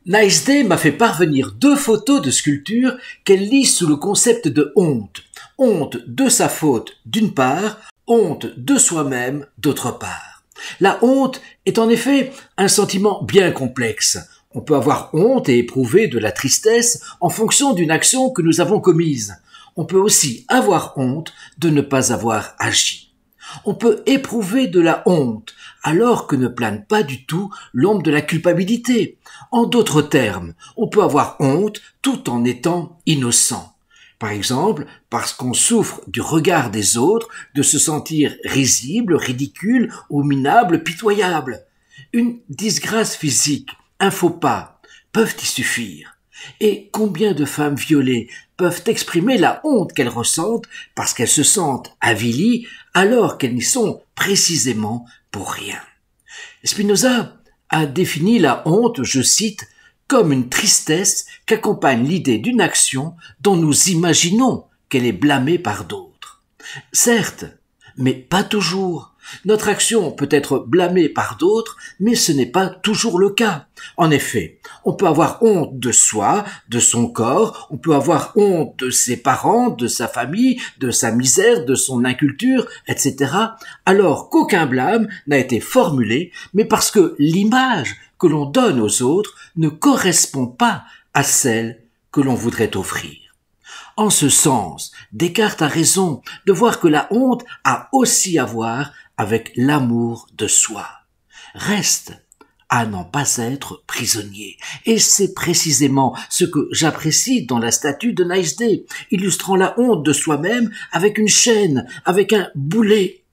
Nice Day m'a fait parvenir 2 photos de sculptures qu'elle lit sous le concept de honte. Honte de sa faute d'une part, honte de soi-même d'autre part. La honte est en effet un sentiment bien complexe. On peut avoir honte et éprouver de la tristesse en fonction d'une action que nous avons commise. On peut aussi avoir honte de ne pas avoir agi. On peut éprouver de la honte alors que ne plane pas du tout l'ombre de la culpabilité. En d'autres termes, on peut avoir honte tout en étant innocent. Par exemple, parce qu'on souffre du regard des autres, de se sentir risible, ridicule ou minable, pitoyable. Une disgrâce physique, un faux pas, peuvent y suffire. Et combien de femmes violées peuvent exprimer la honte qu'elles ressentent parce qu'elles se sentent avilies alors qu'elles n'y sont précisément pour rien. Spinoza a défini la honte, je cite, comme une tristesse qu'accompagne l'idée d'une action dont nous imaginons qu'elle est blâmée par d'autres. Certes, mais pas toujours. Notre action peut être blâmée par d'autres, mais ce n'est pas toujours le cas. En effet, on peut avoir honte de soi, de son corps, on peut avoir honte de ses parents, de sa famille, de sa misère, de son inculture, etc., alors qu'aucun blâme n'a été formulé, mais parce que l'image que l'on donne aux autres ne correspond pas à celle que l'on voudrait offrir. En ce sens, Descartes a raison de voir que la honte a aussi à voir avec l'amour de soi. Reste à n'en pas être prisonnier. Et c'est précisément ce que j'apprécie dans la statue de Nice Day, illustrant la honte de soi-même avec une chaîne, avec un boulet.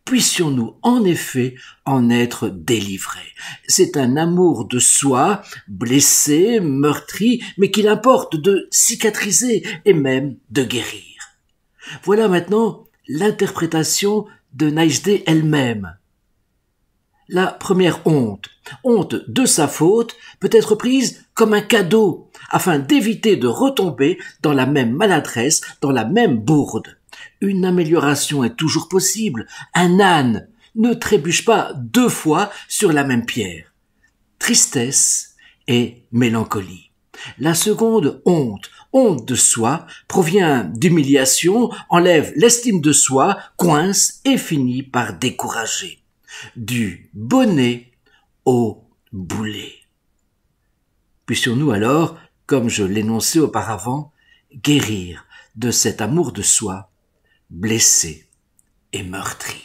Puissions-nous en effet en être délivrés. C'est un amour de soi, blessé, meurtri, mais qu'il importe de cicatriser et même de guérir. Voilà maintenant l'interprétation de Nice Day elle-même. La première honte de sa faute, peut être prise comme un cadeau, afin d'éviter de retomber dans la même maladresse, dans la même bourde. Une amélioration est toujours possible. Un âne ne trébuche pas 2 fois sur la même pierre. Tristesse et mélancolie. La seconde honte de soi, provient d'humiliation, enlève l'estime de soi, coince et finit par décourager. Du bonnet au boulet. Puissions-nous alors, comme je l'énonçais auparavant, guérir de cet amour de soi, blessé et meurtri.